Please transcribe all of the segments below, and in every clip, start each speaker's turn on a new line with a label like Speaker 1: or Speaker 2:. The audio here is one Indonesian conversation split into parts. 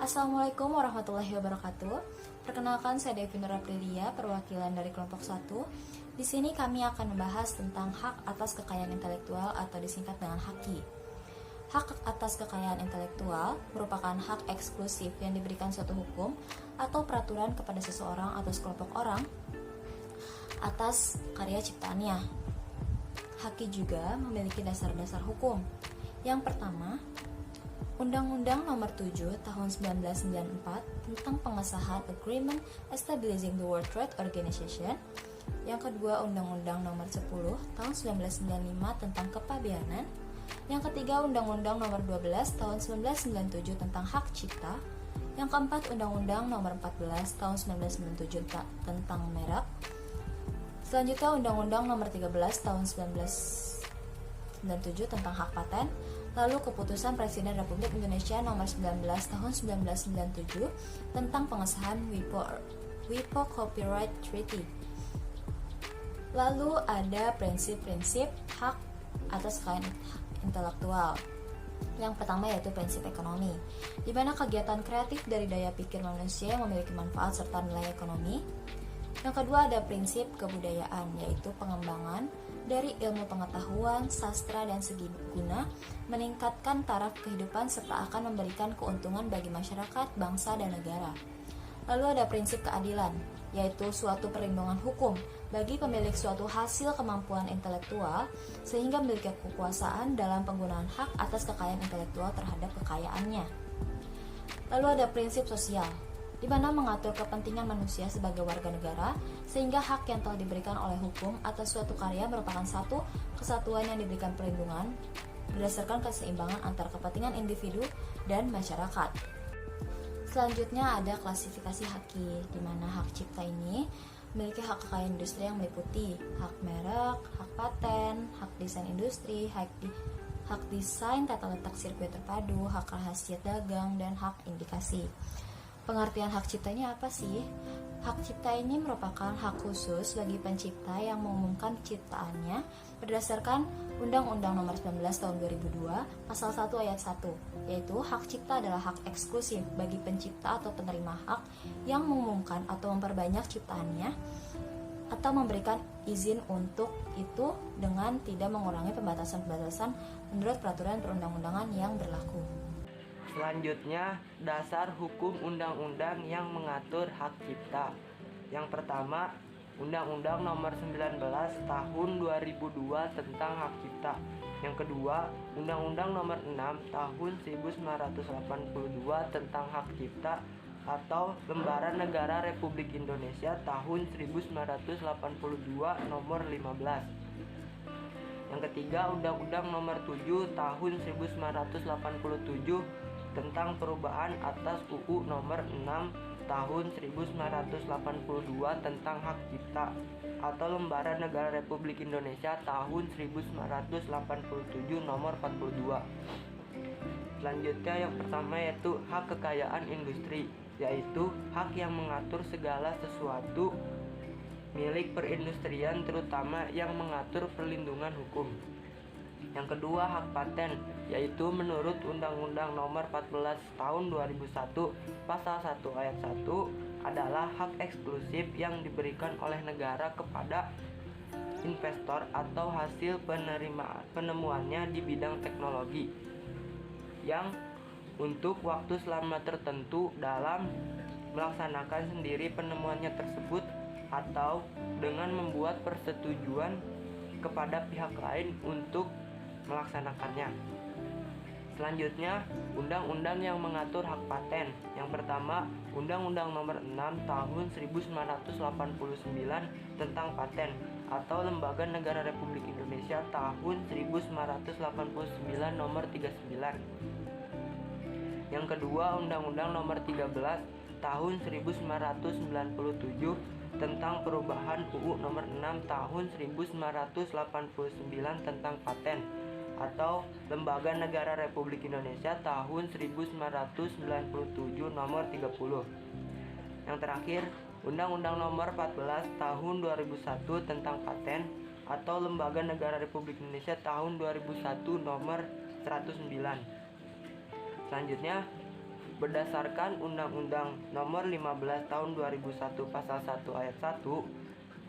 Speaker 1: Assalamualaikum warahmatullahi wabarakatuh. Perkenalkan, saya Devi Nur Aprilia, perwakilan dari kelompok 1. Di sini kami akan membahas tentang hak atas kekayaan intelektual atau disingkat dengan HAKI. Hak atas kekayaan intelektual merupakan hak eksklusif yang diberikan suatu hukum atau peraturan kepada seseorang atau sekelompok orang atas karya ciptaannya. HAKI juga memiliki dasar-dasar hukum. Yang pertama, Undang-Undang Nomor 7 Tahun 1994 tentang pengesahan Agreement Establishing the World Trade Organization. Yang kedua, Undang-Undang Nomor 10 Tahun 1995 tentang kepabeanan. Yang ketiga, Undang-Undang Nomor 12 Tahun 1997 tentang hak cipta. Yang keempat, Undang-Undang Nomor 14 Tahun 1997 tentang merek. Selanjutnya, Undang-Undang Nomor 13 Tahun 1997 tentang hak paten. Lalu Keputusan Presiden Republik Indonesia Nomor 19 Tahun 1997 tentang pengesahan WIPO Copyright Treaty. Lalu ada prinsip-prinsip hak atas kekayaan intelektual. Yang pertama yaitu prinsip ekonomi, di mana kegiatan kreatif dari daya pikir manusia yang memiliki manfaat serta nilai ekonomi. Yang kedua ada prinsip kebudayaan, yaitu pengembangan dari ilmu pengetahuan, sastra, dan segi guna, meningkatkan taraf kehidupan serta akan memberikan keuntungan bagi masyarakat, bangsa, dan negara. Lalu ada prinsip keadilan, yaitu suatu perlindungan hukum bagi pemilik suatu hasil kemampuan intelektual sehingga memiliki kekuasaan dalam penggunaan hak atas kekayaan intelektual terhadap kekayaannya. Lalu ada prinsip sosial, di mana mengatur kepentingan manusia sebagai warga negara, sehingga hak yang telah diberikan oleh hukum atas suatu karya merupakan satu kesatuan yang diberikan perlindungan berdasarkan keseimbangan antara kepentingan individu dan masyarakat. Selanjutnya ada klasifikasi HAKI, di mana hak cipta ini memiliki hak kekayaan industri yang meliputi hak merek, hak paten, hak desain industri, hak desain tata letak sirkuit terpadu, hak rahasia dagang, dan hak indikasi. Pengertian hak cipta ini apa sih? Hak cipta ini merupakan hak khusus bagi pencipta yang mengumumkan ciptaannya berdasarkan Undang-Undang Nomor 19 Tahun 2002 Pasal 1 Ayat 1, yaitu hak cipta adalah hak eksklusif bagi pencipta atau penerima hak yang mengumumkan atau memperbanyak ciptaannya atau memberikan izin untuk itu dengan tidak mengurangi pembatasan-pembatasan menurut peraturan perundang-undangan yang berlaku.
Speaker 2: Selanjutnya, dasar hukum undang-undang yang mengatur hak cipta. Yang pertama, Undang-Undang Nomor 19 Tahun 2002 tentang hak cipta. Yang kedua, Undang-Undang Nomor 6 Tahun 1982 tentang hak cipta atau Lembaran Negara Republik Indonesia Tahun 1982 Nomor 15. Yang ketiga, Undang-Undang Nomor 7 Tahun 1987 tentang perubahan atas UU Nomor 6 Tahun 1982 tentang hak cipta atau Lembaran Negara Republik Indonesia Tahun 1987 Nomor 42. Selanjutnya yang pertama yaitu hak kekayaan industri, yaitu hak yang mengatur segala sesuatu milik perindustrian terutama yang mengatur perlindungan hukum. Yang kedua, hak paten, yaitu menurut Undang-Undang Nomor 14 Tahun 2001 Pasal 1 Ayat 1 adalah hak eksklusif yang diberikan oleh negara kepada investor atau hasil penemuannya di bidang teknologi yang untuk waktu selama tertentu dalam melaksanakan sendiri penemuannya tersebut atau dengan membuat persetujuan kepada pihak lain untuk melaksanakannya. Selanjutnya, undang-undang yang mengatur hak paten. Yang pertama, Undang-Undang Nomor 6 Tahun 1989 tentang paten atau Lembaga Negara Republik Indonesia Tahun 1989 Nomor 39. Yang kedua, Undang-Undang Nomor 13 Tahun 1997 tentang perubahan UU Nomor 6 Tahun 1989 tentang paten atau Lembaga Negara Republik Indonesia Tahun 1997 Nomor 30. Yang terakhir, Undang-Undang Nomor 14 Tahun 2001 tentang paten atau Lembaga Negara Republik Indonesia Tahun 2001 Nomor 109. Selanjutnya, Berdasarkan Undang-Undang Nomor 15 Tahun 2001 Pasal 1 Ayat 1,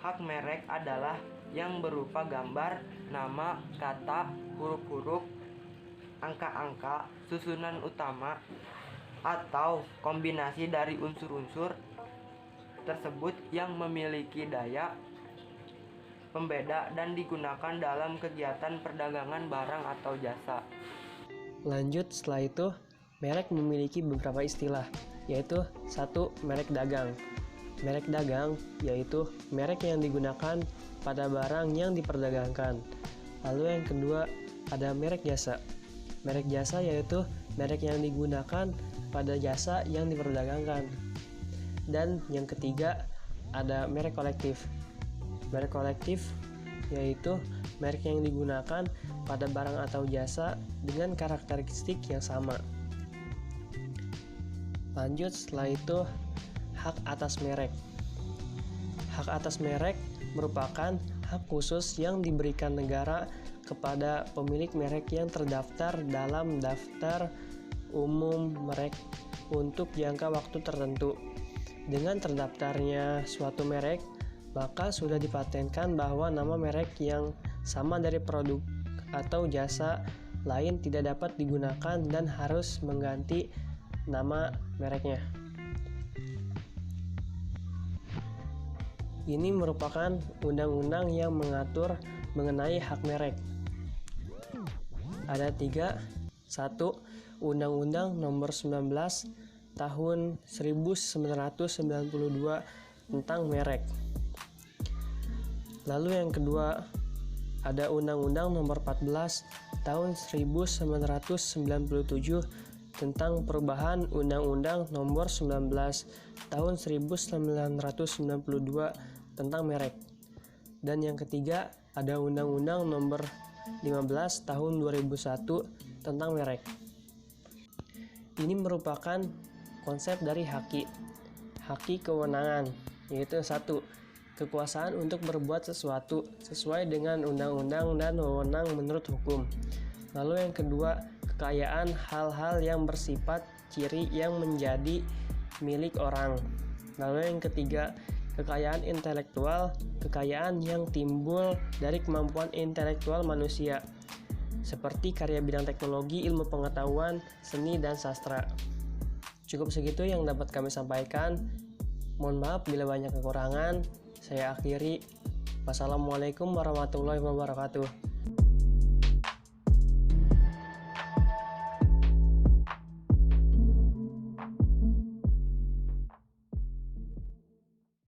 Speaker 2: hak merek adalah yang berupa gambar, nama, kata, huruf-huruf, angka-angka, susunan utama, atau kombinasi dari unsur-unsur tersebut yang memiliki daya pembeda dan digunakan dalam kegiatan perdagangan barang atau jasa.
Speaker 3: Lanjut, setelah itu, merek memiliki beberapa istilah, yaitu 1. Merek dagang. Merek dagang yaitu merek yang digunakan pada barang yang diperdagangkan. Lalu yang kedua, ada merek jasa. Merek jasa yaitu merek yang digunakan pada jasa yang diperdagangkan. Dan yang ketiga, ada merek kolektif. Merek kolektif yaitu merek yang digunakan pada barang atau jasa dengan karakteristik yang sama. Lanjut, setelah itu, hak atas merek. Hak atas merek merupakan hak khusus yang diberikan negara kepada pemilik merek yang terdaftar dalam daftar umum merek untuk jangka waktu tertentu. Dengan terdaftarnya suatu merek, maka sudah dipatenkan bahwa nama merek yang sama dari produk atau jasa lain tidak dapat digunakan dan harus mengganti nama mereknya. Ini merupakan undang-undang yang mengatur mengenai hak merek. Ada 3. 1. Undang-Undang Nomor 19 Tahun 1992 tentang merek. Lalu yang kedua, ada Undang-Undang Nomor 14 Tahun 1997 tentang perubahan Undang-Undang Nomor 19 Tahun 1992 tentang merek. Dan yang ketiga, ada Undang-Undang Nomor 15 Tahun 2001 tentang merek. Ini merupakan konsep dari haki kewenangan, yaitu 1. Kekuasaan untuk berbuat sesuatu sesuai dengan undang-undang dan wewenang menurut hukum. Lalu yang kedua, kekayaan hal-hal yang bersifat ciri yang menjadi milik orang. Lalu yang ketiga, kekayaan intelektual, kekayaan yang timbul dari kemampuan intelektual manusia, seperti karya bidang teknologi, ilmu pengetahuan, seni, dan sastra. Cukup segitu yang dapat kami sampaikan. Mohon maaf bila banyak kekurangan. Saya akhiri. Wassalamualaikum warahmatullahi wabarakatuh.